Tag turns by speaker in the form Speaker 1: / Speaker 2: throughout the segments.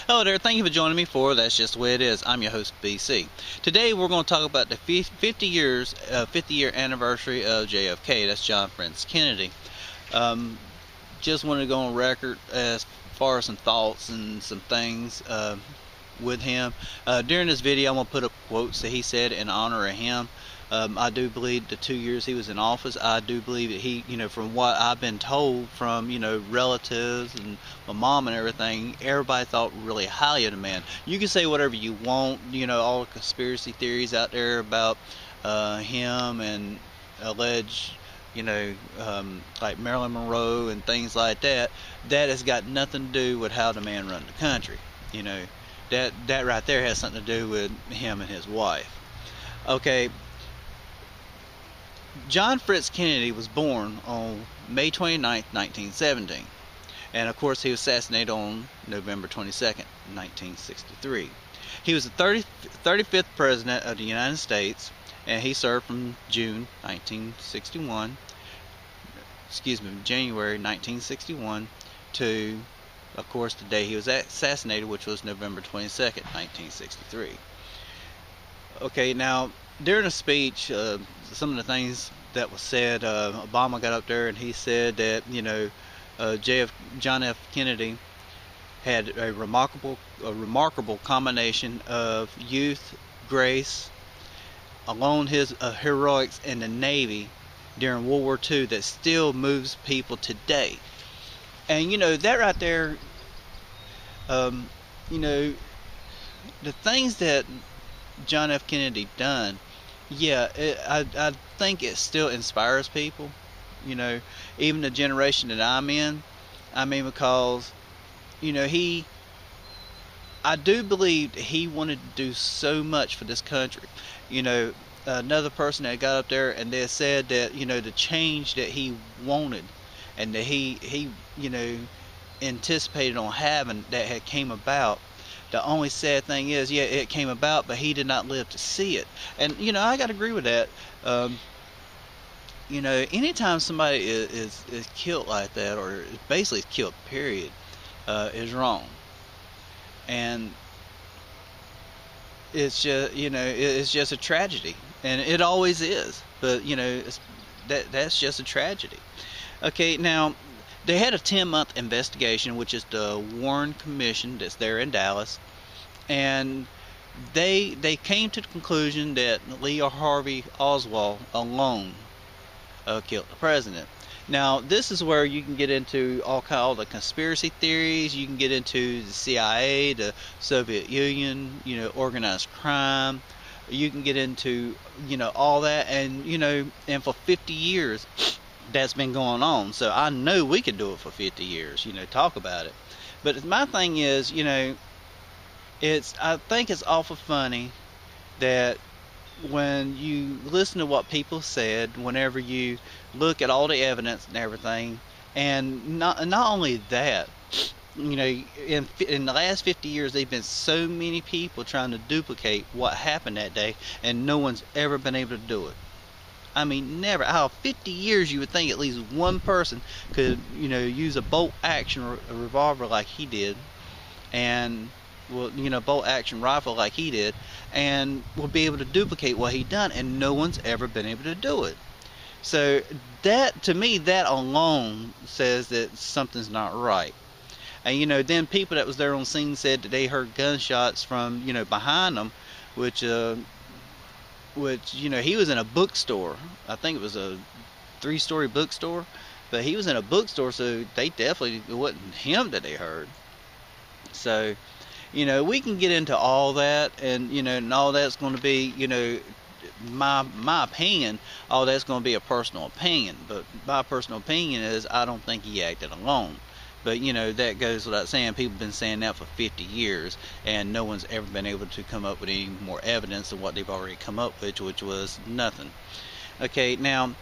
Speaker 1: Hello there, thank you for joining me for That's Just the Way It Is. I'm your host, BC. Today we're going to talk about the 50-year anniversary of JFK. That's John Francis Kennedy. Just wanted to go on record as far as some thoughts and some things with him. During this video, I'm going to put up quotes that he said in honor of him. I do believe the 2 years he was in office, I do believe that he, from what I've been told from, relatives and my mom and everything, everybody thought really highly of the man. You can say whatever you want, all the conspiracy theories out there about him and alleged, like Marilyn Monroe and things like that. That has got nothing to do with how the man run the country. That right there has something to do with him and his wife. Okay. John Fritz Kennedy was born on May 29, 1917, and of course he was assassinated on November 22nd, 1963. He was the 35th President of the United States, and he served from January 1961 to, of course, the day he was assassinated, which was November 22nd, 1963. Okay, now, during the speech, some of the things that was said, Obama got up there and he said that, John F. Kennedy had a remarkable combination of youth, grace, along his heroics in the Navy during World War II that still moves people today. And, that right there, the things that John F. Kennedy done, I think it still inspires people, even the generation that I'm in. I mean, because, I do believe that he wanted to do so much for this country. Another person that got up there and they said that, the change that he wanted and that he anticipated on having that had came about. The only sad thing is, it came about, but he did not live to see it. And, I got to agree with that. Anytime somebody is killed like that, or basically is killed, period, is wrong. And it's just, it's just a tragedy. And it always is. But, that's just a tragedy. Okay, now, they had a 10-month investigation, which is the Warren Commission that's there in Dallas, and they came to the conclusion that Lee Harvey Oswald alone killed the president. Now, this is where you can get into all the conspiracy theories. You can get into the CIA, the Soviet Union, organized crime. You can get into, all that, and and for 50 years. That's been going on, so I know we could do it for 50 years, talk about it. But my thing is, I think it's awful funny that when you listen to what people said, whenever you look at all the evidence and everything, and not only that, in the last 50 years, there've been so many people trying to duplicate what happened that day, and no one's ever been able to do it. I mean, never. Out of 50 years, you would think at least one person could, use a bolt-action revolver like he did, and, bolt-action rifle like he did, and would be able to duplicate what he done, and no one's ever been able to do it. So that, to me, that alone says that something's not right. And, then people that was there on scene said that they heard gunshots from, behind them, which, he was in a bookstore. I think it was a 3-story bookstore, but he was in a bookstore, so they definitely, it wasn't him that they heard. So, we can get into all that, and, and all that's going to be, my opinion, all that's going to be a personal opinion, but my personal opinion is I don't think he acted alone. But, that goes without saying. People have been saying that for 50 years, and no one's ever been able to come up with any more evidence than what they've already come up with, which was nothing. Okay, now,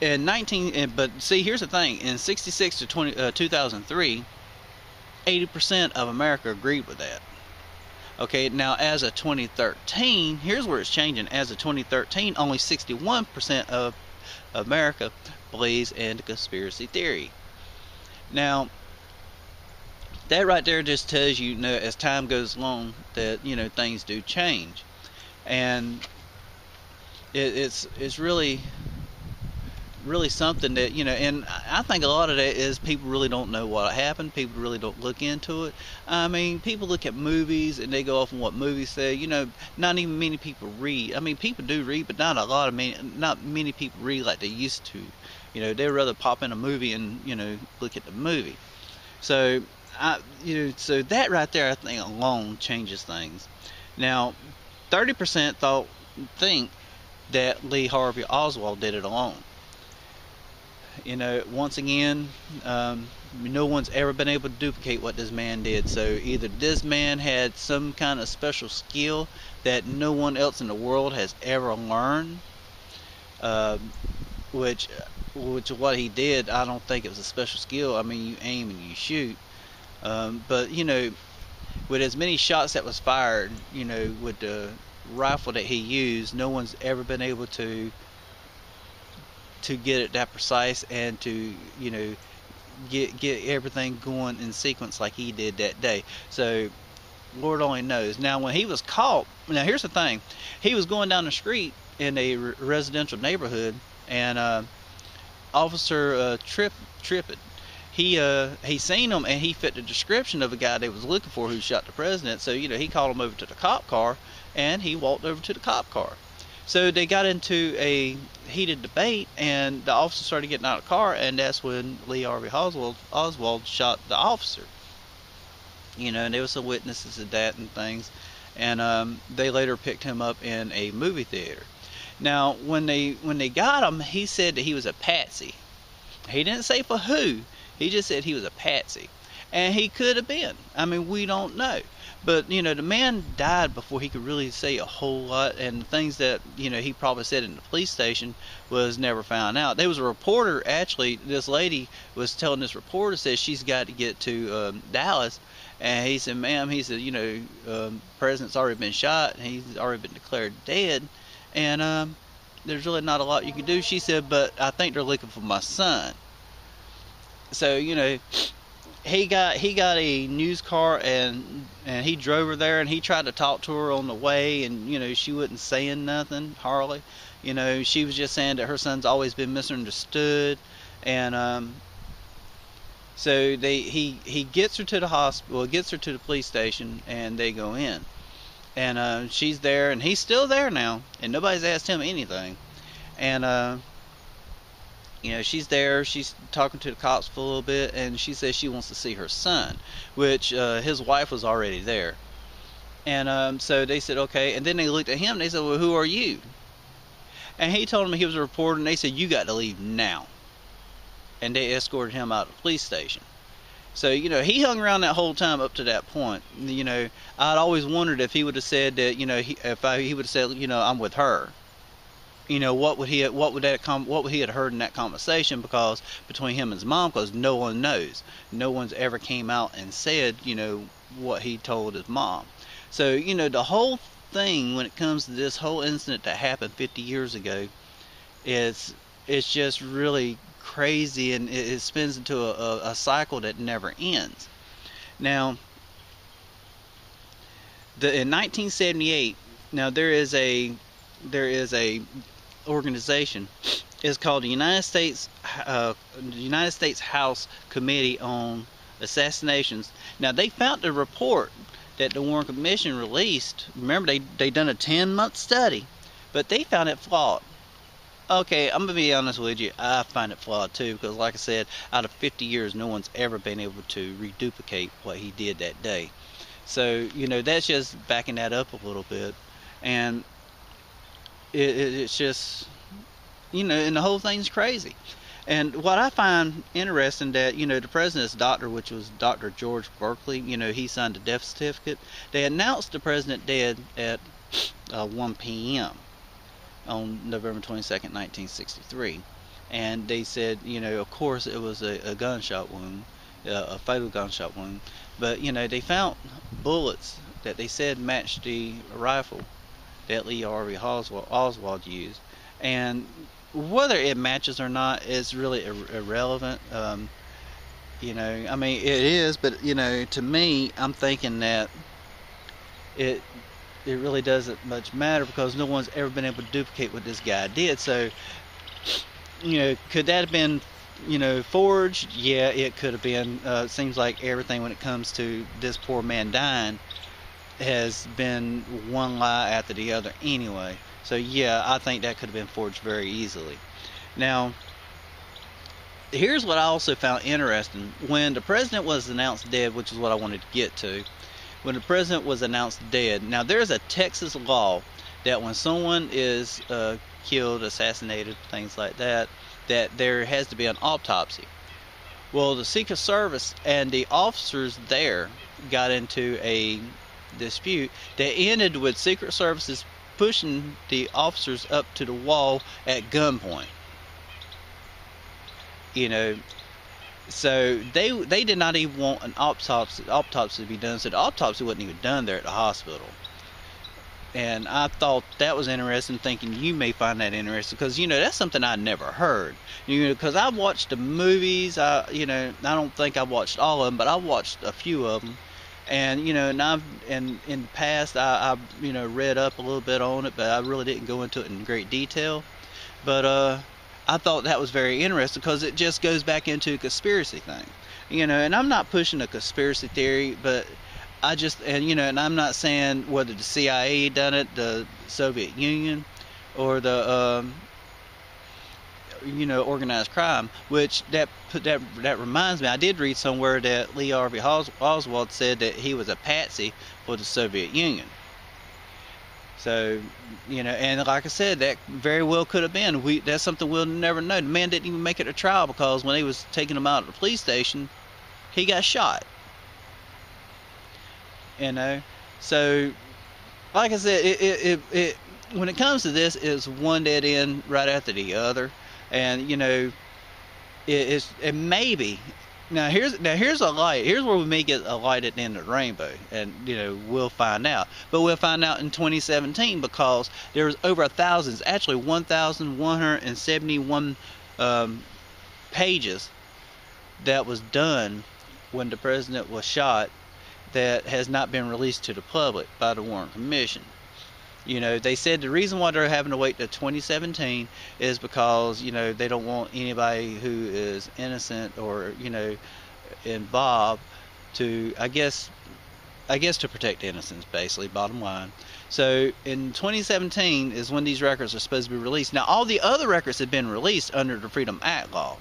Speaker 1: but see, here's the thing. In 66 to 2003, 80% of America agreed with that. Okay, now, as of 2013, here's where it's changing. As of 2013, only 61% of America believes in the conspiracy theory. Now, That right there just tells you, as time goes along, that things do change, and it's really something that and I think a lot of that is people really don't know what happened. People really don't look into it. I mean, people look at movies and they go off on what movies say. Not even many people read. I mean, people do read, but not many people read like they used to. They'd rather pop in a movie and look at the movie. So so that right there, I think alone changes things. Now, 30% think that Lee Harvey Oswald did it alone. Once again, no one's ever been able to duplicate what this man did. So either this man had some kind of special skill that no one else in the world has ever learned, which what he did, I don't think it was a special skill. I mean, you aim and you shoot, but with as many shots that was fired, with the rifle that he used, no one's ever been able to get it that precise and to get everything going in sequence like he did that day. So Lord only knows. Now when he was caught, now here's the thing, he was going down the street in a residential neighborhood, and Officer Trippett, he seen him and he fit the description of a guy they was looking for who shot the president. So he called him over to the cop car and he walked over to the cop car. So they got into a heated debate, and the officer started getting out of the car, and that's when Lee Harvey Oswald shot the officer. And there was some witnesses to that and things, and they later picked him up in a movie theater. Now, when they got him, he said that he was a patsy. He didn't say for who. He just said he was a patsy, and he could have been. I mean, we don't know. But the man died before he could really say a whole lot, and the things that he probably said in the police station was never found out. There was a reporter, actually, this lady was telling this reporter, says she's got to get to Dallas, and he said, ma'am, he said, president's already been shot, and he's already been declared dead, and there's really not a lot you can do. She said, but I think they're looking for my son. So he got a news car, and he drove her there, and he tried to talk to her on the way, and she wasn't saying nothing hardly. She was just saying that her son's always been misunderstood, and so he gets her to the hospital, gets her to the police station, and they go in, and she's there, and he's still there now, and nobody's asked him anything, and she's there, she's talking to the cops for a little bit, and she says she wants to see her son, which his wife was already there. And so they said, okay, and then they looked at him, and they said, well, who are you? And he told them he was a reporter, and they said, you got to leave now. And they escorted him out of the police station. So, he hung around that whole time up to that point. I'd always wondered if he would have said that, he would have said, I'm with her. What would he had heard in that conversation, because between him and his mom, because no one knows, no one's ever came out and said what he told his mom. So the whole thing, when it comes to this whole incident that happened 50 years ago, it's just really crazy, and it spins into a cycle that never ends. Now, in 1978, now there is a organization. It's called the United States House Committee on Assassinations. Now, they found the report that the Warren Commission released. Remember, they done a 10-month study, but they found it flawed. Okay, I'm gonna be honest with you, I find it flawed too, because like I said, out of 50 years, no one's ever been able to reduplicate what he did that day. So that's just backing that up a little bit, and it's just, and the whole thing's crazy. And what I find interesting, that the president's doctor, which was Dr. George Berkeley, he signed a death certificate. They announced the president dead at 1 p.m. on November 22nd, 1963, and they said, of course it was a gunshot wound, a fatal gunshot wound, but they found bullets that they said matched the rifle that Lee Harvey Oswald used, and whether it matches or not is really irrelevant. You know, I mean, it is, but you know, to me, I'm thinking that it it really doesn't much matter because no one's ever been able to duplicate what this guy did. So, you know, could that have been, you know, forged? Yeah, it could have been. Seems like everything when it comes to this poor man dying has been one lie after the other anyway. So yeah, I think that could have been forged very easily. Now, here's what I also found interesting. When the president was announced dead, which is what I wanted to get to, when the president was announced dead, now there's a Texas law that when someone is killed, assassinated, things like that, that there has to be an autopsy. Well, the Secret Service and the officers there got into a dispute that ended with Secret Services pushing the officers up to the wall at gunpoint. You know, so they did not even want an autopsy to be done, so the autopsy wasn't even done there at the hospital. And I thought that was interesting, thinking you may find that interesting, because you know that's something I never heard. You know, because I watched the movies. You know, I don't think I watched all of them, but I watched a few of them. And you know, and in the past I you know read up a little bit on it, but I really didn't go into it in great detail. But I thought that was very interesting because it just goes back into a conspiracy thing. You know, and I'm not pushing a conspiracy theory, but I just, and you know, and I'm not saying whether the CIA done it, the Soviet Union, or the you know, organized crime. Which that reminds me, I did read somewhere that Lee Harvey Oswald said that he was a patsy for the Soviet Union. So, you know, and like I said, that very well could have been. That's something we'll never know. The man didn't even make it to trial because when they was taking him out of the police station, he got shot. You know, so like I said, it when it comes to this, it's one dead end right after the other, and you know, it maybe here's a light. Here's where we may get a light at the end of the rainbow, and you know we'll find out. But we'll find out in 2017 because there was over 1,000, actually 1,171 pages that was done when the president was shot that has not been released to the public by the Warren Commission. You know, they said the reason why they're having to wait to 2017 is because, you know, they don't want anybody who is innocent or, you know, involved to, I guess to protect innocence, basically, bottom line. So in 2017 is when these records are supposed to be released. Now, all the other records have been released under the Freedom Act law.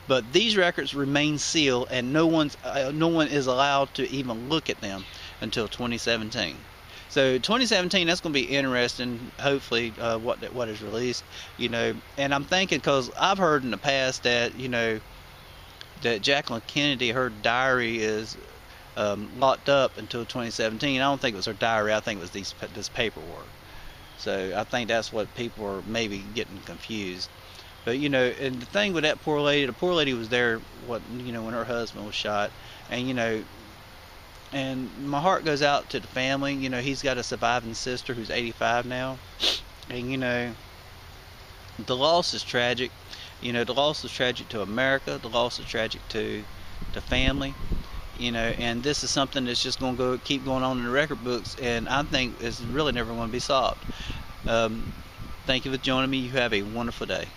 Speaker 1: But these records remain sealed, and no one is allowed to even look at them until 2017. So 2017, that's going to be interesting. Hopefully, what is released, you know. And I'm thinking because I've heard in the past that you know that Jacqueline Kennedy, her diary is locked up until 2017. I don't think it was her diary. I think it was this paperwork. So I think that's what people are maybe getting confused. But you know, and the thing with that poor lady, the poor lady was there, you know, when her husband was shot, and you know, and my heart goes out to the family. You know, he's got a surviving sister who's 85 now, and you know, the loss is tragic. You know, the loss is tragic to America. The loss is tragic to the family. You know, and this is something that's just going to keep going on in the record books, and I think it's really never going to be solved. Thank you for joining me. You have a wonderful day.